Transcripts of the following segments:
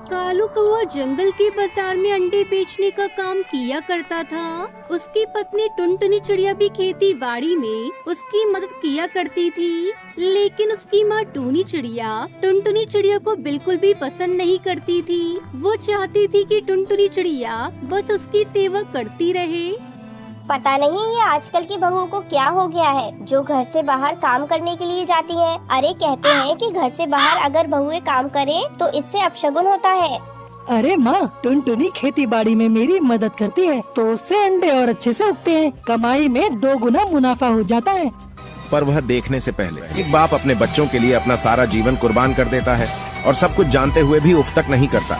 कालू कौआ जंगल के बाजार में अंडे बेचने का काम किया करता था। उसकी पत्नी टुनटुनी चिड़िया भी खेती बाड़ी में उसकी मदद किया करती थी, लेकिन उसकी माँ टूनी चिड़िया टुनटुनी चिड़िया को बिल्कुल भी पसंद नहीं करती थी। वो चाहती थी कि टुनटुनी चिड़िया बस उसकी सेवा करती रहे। पता नहीं ये आजकल की बहुओं को क्या हो गया है जो घर से बाहर काम करने के लिए जाती हैं। अरे कहते हैं कि घर से बाहर अगर बहुएं काम करें तो इससे अपशगुन होता है। अरे माँ, टुनटुनी खेती बाड़ी में मेरी मदद करती है तो उससे अंडे और अच्छे से उगते हैं। कमाई में 2 गुना मुनाफा हो जाता है। पर वह देखने से पहले एक बाप अपने बच्चों के लिए अपना सारा जीवन कुर्बान कर देता है और सब कुछ जानते हुए भी उफ तक नहीं करता,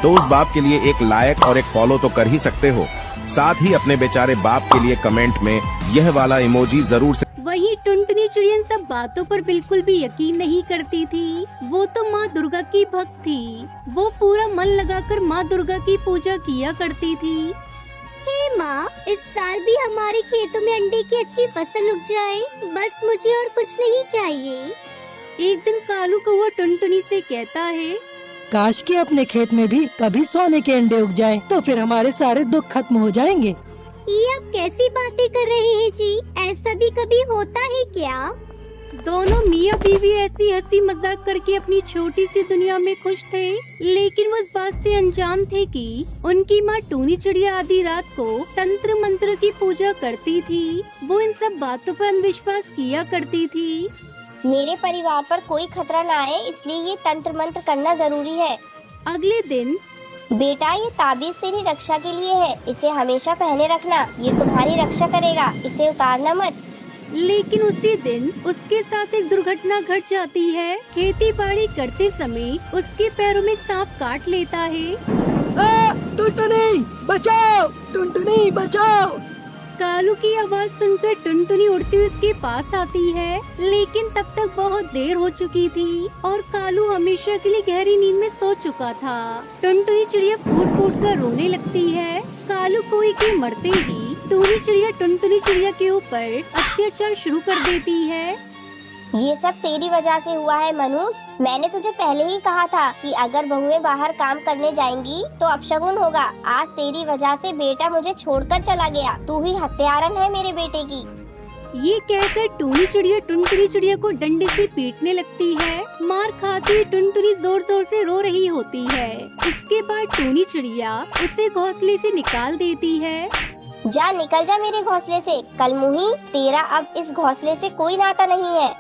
तो उस बाप के लिए एक लाइक और एक फॉलो तो कर ही सकते हो। साथ ही अपने बेचारे बाप के लिए कमेंट में यह वाला इमोजी जरूर से। वही टुनटुनी चिड़िया इन सब बातों पर बिल्कुल भी यकीन नहीं करती थी। वो तो माँ दुर्गा की भक्त थी। वो पूरा मन लगाकर माँ दुर्गा की पूजा किया करती थी। हे माँ, इस साल भी हमारे खेतों में अंडे की अच्छी फसल उग जाए, बस मुझे और कुछ नहीं चाहिए। एक दिन कालू कौआ टुनटुनी से कहता है, काश कि अपने खेत में भी कभी सोने के अंडे उग जाएं, तो फिर हमारे सारे दुख खत्म हो जाएंगे। ये आप कैसी बातें कर रहे हैं जी? ऐसा भी कभी होता है क्या? दोनों मियाँ बीवी ऐसी हंसी मजाक करके अपनी छोटी सी दुनिया में खुश थे, लेकिन वो इस बात से अनजान थे कि उनकी माँ टूनी चिड़िया आधी रात को तंत्र मंत्र की पूजा करती थी। वो इन सब बातों पर अंधविश्वास किया करती थी। मेरे परिवार पर कोई खतरा न आए, इसलिए ये तंत्र मंत्र करना जरूरी है। अगले दिन, बेटा ये ताबीज तेरी रक्षा के लिए है, इसे हमेशा पहने रखना, ये तुम्हारी रक्षा करेगा, इसे उतारना मत। लेकिन उसी दिन उसके साथ एक दुर्घटना घट जाती है। खेती बाड़ी करते समय उसके पैरों में एक सांप काट लेता है। टुनटुनी बचाओ, टुनटुनी बचाओ। कालू की आवाज सुनकर टुनटुनी उड़ती हुई उसके पास आती है, लेकिन तब तक बहुत देर हो चुकी थी और कालू हमेशा के लिए गहरी नींद में सो चुका था। टुनटुनी चिड़िया फूट फूट कर रोने लगती है। कालू कोई के मरते ही टूनी चिड़िया टुनटुनी चिड़िया के ऊपर अत्याचार शुरू कर देती है। ये सब तेरी वजह से हुआ है मनुष्य। मैंने तुझे पहले ही कहा था कि अगर बहुएं बाहर काम करने जाएंगी तो अपशगुन होगा। आज तेरी वजह से बेटा मुझे छोड़कर चला गया। तू ही हत्यारन है मेरे बेटे की। ये कहकर टूनी चिड़िया टुनटुनी चिड़िया को डंडे से पीटने लगती है। मार खाती हुई टुनटुनी जोर जोर से रो रही होती है। इसके बाद टूनी चिड़िया उसे घोंसले से निकाल देती है। जा निकल जा मेरे घोंसले से, कलमुही, तेरा अब इस घोंसले से कोई नाता नहीं है।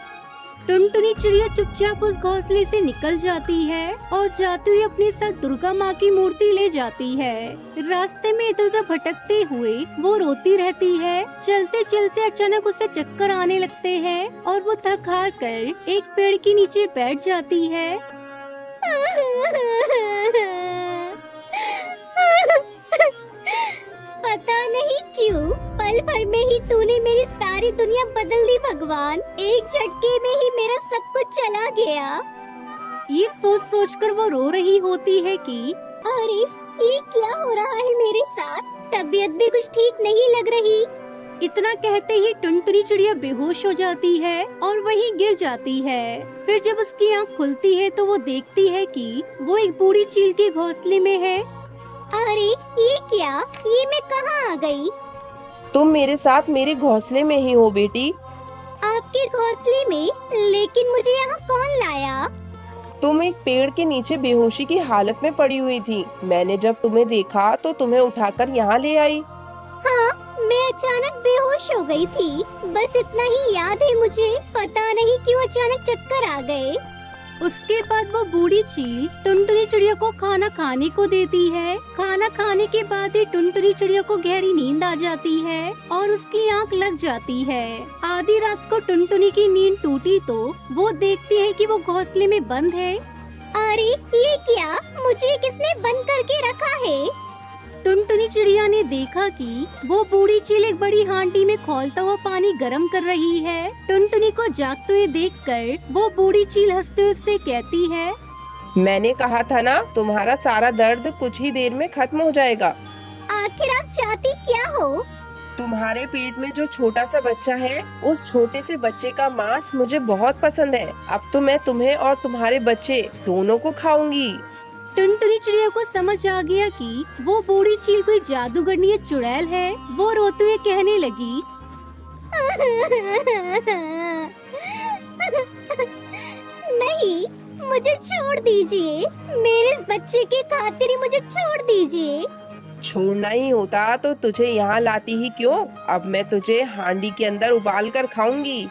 टुनटुनी चिड़िया चुपचाप उस घोंसले से निकल जाती है और जाते हुए अपने साथ दुर्गा माँ की मूर्ति ले जाती है। रास्ते में इधर उधर भटकते हुए वो रोती रहती है। चलते चलते अचानक उसे चक्कर आने लगते हैं और वो थक हार कर एक पेड़ के नीचे बैठ जाती है। पता नहीं क्यों पल भर में ही तूने मेरी सारी दुनिया बदल दी भगवान। एक झटके में ही मेरा सब कुछ चला गया। ये सोच सोच कर वो रो रही होती है कि अरे ये क्या हो रहा है मेरे साथ? तबीयत भी कुछ ठीक नहीं लग रही। इतना कहते ही टुनटुनी चिड़िया बेहोश हो जाती है और वहीं गिर जाती है। फिर जब उसकी आँख खुलती है तो वो देखती है कि वो एक बूढ़ी चील के घोंसले में है। अरे ये क्या? ये मैं कहाँ आ गई? तुम मेरे साथ मेरे घोंसले में ही हो बेटी। आपके घोंसले में? लेकिन मुझे यहाँ कौन लाया? तुम एक पेड़ के नीचे बेहोशी की हालत में पड़ी हुई थी। मैंने जब तुम्हें देखा तो तुम्हें उठाकर यहाँ ले आई। हाँ, मैं अचानक बेहोश हो गई थी, बस इतना ही याद है मुझे। पता नहीं क्यों अचानक चक्कर आ गए। उसके बाद वो बूढ़ी चील टुनटुनी चिड़िया को खाना खाने को देती है। खाना खाने के बाद ही टुनटुनी चिड़िया को गहरी नींद आ जाती है और उसकी आंख लग जाती है। आधी रात को टुनटुनी की नींद टूटी तो वो देखती है कि वो घोंसले में बंद है। अरे ये क्या? मुझे किसने बंद करके रखा है? टुनटुनी चिड़िया ने देखा कि वो बूढ़ी चील एक बड़ी हांडी में खौलता हुआ पानी गर्म कर रही है। टुनटुनी को जागते हुए देखकर वो बूढ़ी चील हंसते हुए उससे कहती है, मैंने कहा था ना, तुम्हारा सारा दर्द कुछ ही देर में खत्म हो जाएगा। आखिर आप चाहती क्या हो? तुम्हारे पेट में जो छोटा सा बच्चा है, उस छोटे से बच्चे का मांस मुझे बहुत पसंद है। अब तो मैं तुम्हें और तुम्हारे बच्चे दोनों को खाऊंगी। टुनटुनी चिड़िया को समझ आ गया कि वो बूढ़ी चील कोई जादूगरनी या चुड़ैल है। वो रोते हुए कहने लगी, नहीं, मुझे छोड़ दीजिए। मेरे इस बच्चे के खातिर ही मुझे छोड़ दीजिए। छोड़ना ही होता तो तुझे यहाँ लाती ही क्यों? अब मैं तुझे हांडी के अंदर उबाल कर खाऊंगी।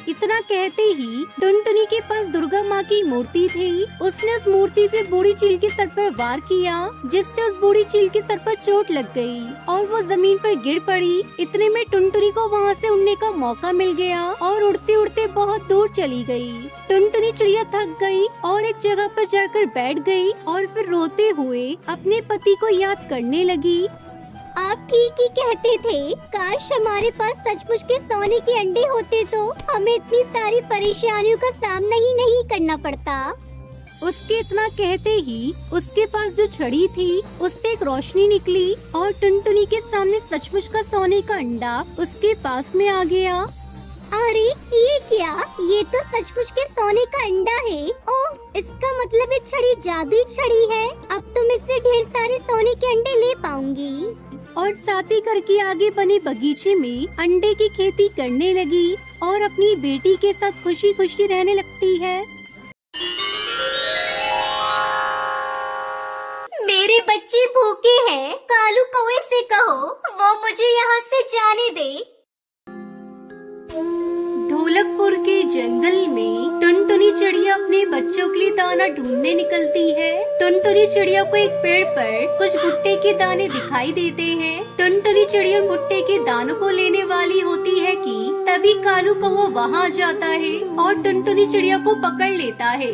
इतना कहते ही टुनटुनी के पास दुर्गा माँ की मूर्ति थी। उसने उस मूर्ति से बूढ़ी चील के सर पर वार किया, जिससे उस बूढ़ी चील के सर पर चोट लग गई और वो जमीन पर गिर पड़ी। इतने में टुनटुनी को वहाँ से उड़ने का मौका मिल गया और उड़ते उड़ते बहुत दूर चली गई। टुनटुनी चिड़िया थक गई और एक जगह पर जाकर बैठ गई और फिर रोते हुए अपने पति को याद करने लगी। आप ठीक ही कहते थे, काश हमारे पास सचमुच के सोने के अंडे होते तो हमें इतनी सारी परेशानियों का सामना ही नहीं करना पड़ता। उसके इतना कहते ही उसके पास जो छड़ी थी उससे एक रोशनी निकली और टुनटुनी के सामने सचमुच का सोने का अंडा उसके पास में आ गया। अरे ये क्या? ये तो सचमुच के सोने का अंडा है। ओह, इसका मतलब ये छड़ी जादुई छड़ी है। अब तो मैं इससे ढेर सारे सोने के अंडे ले पाऊंगी। और साथ ही घर के आगे बने बगीचे में अंडे की खेती करने लगी और अपनी बेटी के साथ खुशी खुशी रहने लगती है। मेरे बच्चे भूखे हैं। कालू कौवे से कहो वो मुझे यहाँ से जाने दे। ढोलकपुर के जंगल में टुनटुनी चिड़िया अपने बच्चों के लिए दाना ढूंढने निकलती है। टुनटुनी चिड़िया को एक पेड़ पर कुछ भुट्टे के दाने दिखाई देते हैं। टुनटुनी चिड़िया भुट्टे के दानों को लेने वाली होती है कि तभी कालू कौवा वहाँ जाता है और टुनटुनी चिड़िया को पकड़ लेता है।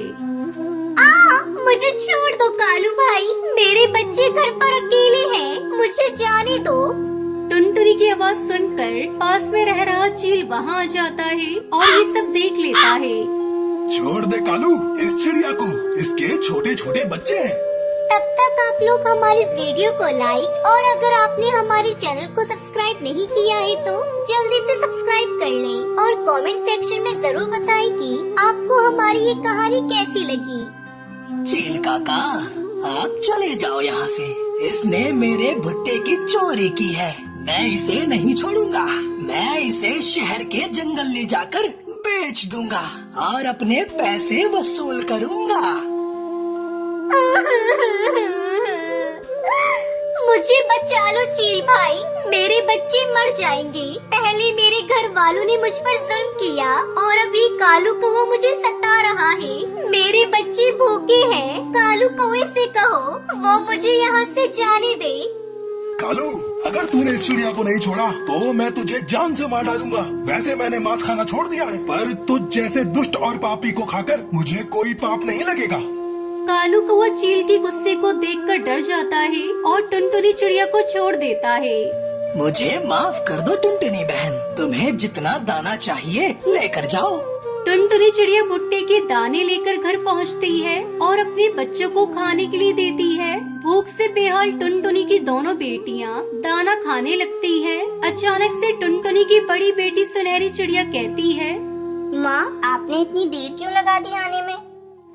मुझे छोड़ दो कालू भाई, मेरे बच्चे घर पर अकेले हैं, मुझे जाने दो। टुनटुनी की आवाज सुनकर पास में रह रहा चील वहाँ आ जाता है और ये सब देख लेता है। छोड़ दे कालू इस चिड़िया को, इसके छोटे छोटे बच्चे हैं। तब तक आप लोग हमारे इस वीडियो को लाइक और अगर आपने हमारे चैनल को सब्सक्राइब नहीं किया है तो जल्दी से सब्सक्राइब कर लें और कमेंट सेक्शन में जरूर बताएं कि आपको हमारी ये कहानी कैसी लगी। चील काका, आप चले जाओ यहाँ से। इसने मेरे भुट्टे की चोरी की है। मैं इसे नहीं छोड़ूंगा। मैं इसे शहर के जंगल ले जाकर बेच दूंगा और अपने पैसे वसूल करूंगा। मुझे बचा लो चील भाई, मेरे बच्चे मर जाएंगे। पहले मेरे घर वालों ने मुझ पर जुल्म किया और अभी कालू कौवा मुझे सता रहा है। मेरे बच्चे भूखे हैं। कालू कौवे से कहो वो मुझे यहाँ से जाने दे। कालू, अगर तूने इस चिड़िया को नहीं छोड़ा तो मैं तुझे जान से मार डालूंगा। वैसे मैंने मांस खाना छोड़ दिया है, पर तुझ जैसे दुष्ट और पापी को खाकर मुझे कोई पाप नहीं लगेगा। कालू कौवा चील के गुस्से को देखकर डर जाता है और टुनटुनी चिड़िया को छोड़ देता है। मुझे माफ कर दो टुनटुनी बहन, तुम्हें जितना दाना चाहिए लेकर जाओ। टुनटुनी चिड़िया भुट्टे के दाने लेकर घर पहुंचती है और अपने बच्चों को खाने के लिए देती है। भूख से बेहाल टुनटुनी की दोनों बेटियां दाना खाने लगती हैं। अचानक से टुनटुनी की बड़ी बेटी सुनहरी चिड़िया कहती है, माँ, आपने इतनी देर क्यों लगा दी आने में?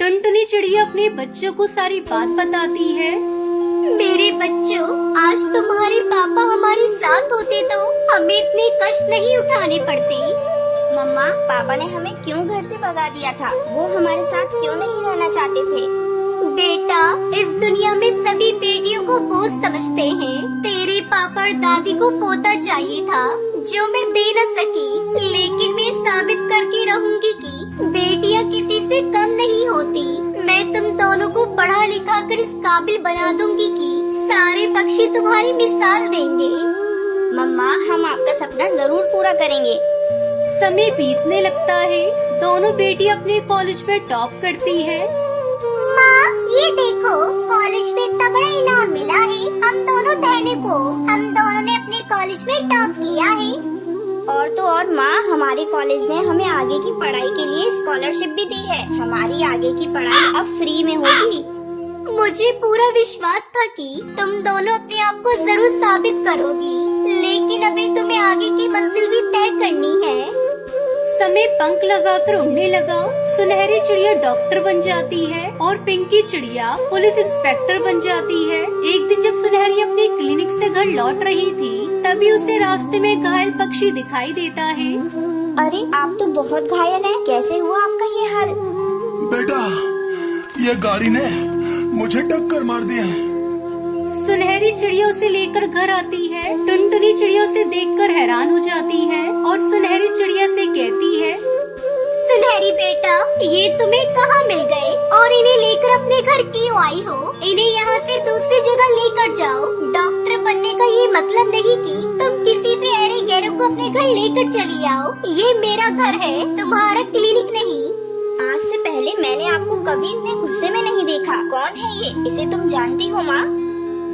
टुनटुनी चिड़िया अपने बच्चों को सारी बात बताती है। मेरे बच्चों, आज तुम्हारे पापा हमारे साथ होते तो हमें इतने कष्ट नहीं उठाने पड़ते। मम्मा, पापा ने हमें क्यों घर से भगा दिया था? वो हमारे साथ क्यों नहीं रहना चाहते थे? बेटा, इस दुनिया में सभी बेटियों को बोझ समझते हैं। तेरे पापा और दादी को पोता चाहिए था जो मैं दे न सकी, लेकिन मैं साबित करके रहूंगी कि बेटियां किसी से कम नहीं होती। मैं तुम दोनों को पढ़ा लिखा कर इस काबिल बना दूंगी कि सारे पक्षी तुम्हारी मिसाल देंगे। मम्मा, हम आपका सपना जरूर पूरा करेंगे। समय बीतने लगता है। दोनों बेटी अपने कॉलेज में टॉप करती है। माँ, ये देखो, कॉलेज में इतना बड़ा इनाम मिला है हम दोनों बहनों को। हम दोनों ने अपने कॉलेज में टॉप किया है। और तो और माँ, हमारे कॉलेज ने हमें आगे की पढ़ाई के लिए स्कॉलरशिप भी दी है। हमारी आगे की पढ़ाई अब फ्री में होगी। मुझे पूरा विश्वास था कि तुम दोनों अपने आप को जरूर साबित करोगी, लेकिन अभी तुम्हें आगे की मंजिल भी तय करनी है। समय पंख लगाकर उड़ने लगा। सुनहरी चिड़िया डॉक्टर बन जाती है और पिंकी चिड़िया पुलिस इंस्पेक्टर बन जाती है। एक दिन जब सुनहरी अपने क्लिनिक से घर लौट रही थी, तभी उसे रास्ते में घायल पक्षी दिखाई देता है। अरे आप तो बहुत घायल हैं, कैसे हुआ आपका ये हाल? बेटा, ये गाड़ी ने मुझे टक्कर मार दी है। सुनहरी चिड़िया उसे लेकर घर आती है। टुनटुनी चिड़िया उसे देखकर हैरान हो जाती है और सुनहरी चिड़िया से कहती है, सुनहरी बेटा, ये तुम्हें कहाँ मिल गए और इन्हें लेकर अपने घर क्यों आई हो? इन्हें यहाँ से दूसरी जगह लेकर जाओ। डॉक्टर बनने का ये मतलब नहीं कि तुम किसी भी ऐरे गैरों को अपने घर लेकर चली आओ। ये मेरा घर है, तुम्हारा क्लिनिक नहीं। आज से पहले मैंने आपको कभी इतने गुस्से में नहीं देखा। कौन है ये? इसे तुम जानती हो माँ?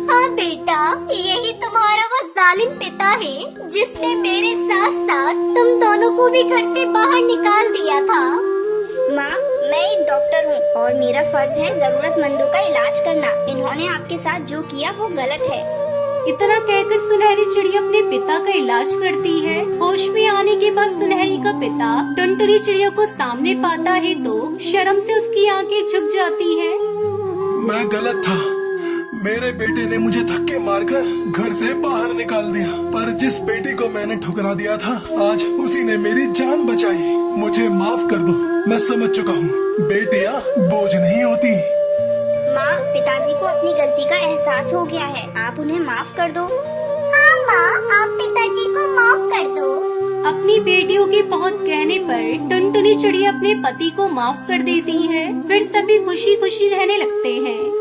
हाँ बेटा, यही तुम्हारा वो जालिम पिता है जिसने मेरे साथ साथ तुम दोनों को भी घर से बाहर निकाल दिया था। माँ, मैं एक डॉक्टर हूँ और मेरा फर्ज है जरूरतमंदों का इलाज करना। इन्होंने आपके साथ जो किया वो गलत है। इतना कहकर सुनहरी चिड़िया अपने पिता का इलाज करती है। होश में आने के बाद सुनहरी का पिता टुनटुनी चिड़िया को सामने पाता है तो शर्म से उसकी आंखें झुक जाती है। मैं गलत था। मेरे बेटे ने मुझे धक्के मारकर घर से बाहर निकाल दिया, पर जिस बेटी को मैंने ठुकरा दिया था, आज उसी ने मेरी जान बचाई। मुझे माफ कर दो, मैं समझ चुका हूँ। बेटियाँ बोझ नहीं होती। माँ, पिताजी को अपनी गलती का एहसास हो गया है, आप उन्हें माफ कर दो। हाँ माँ, आप पिताजी को माफ कर दो। अपनी बेटियों के बहुत कहने पर टुनटुनी चिड़िया अपने पति को माफ कर देती है। फिर सभी खुशी खुशी रहने लगते हैं।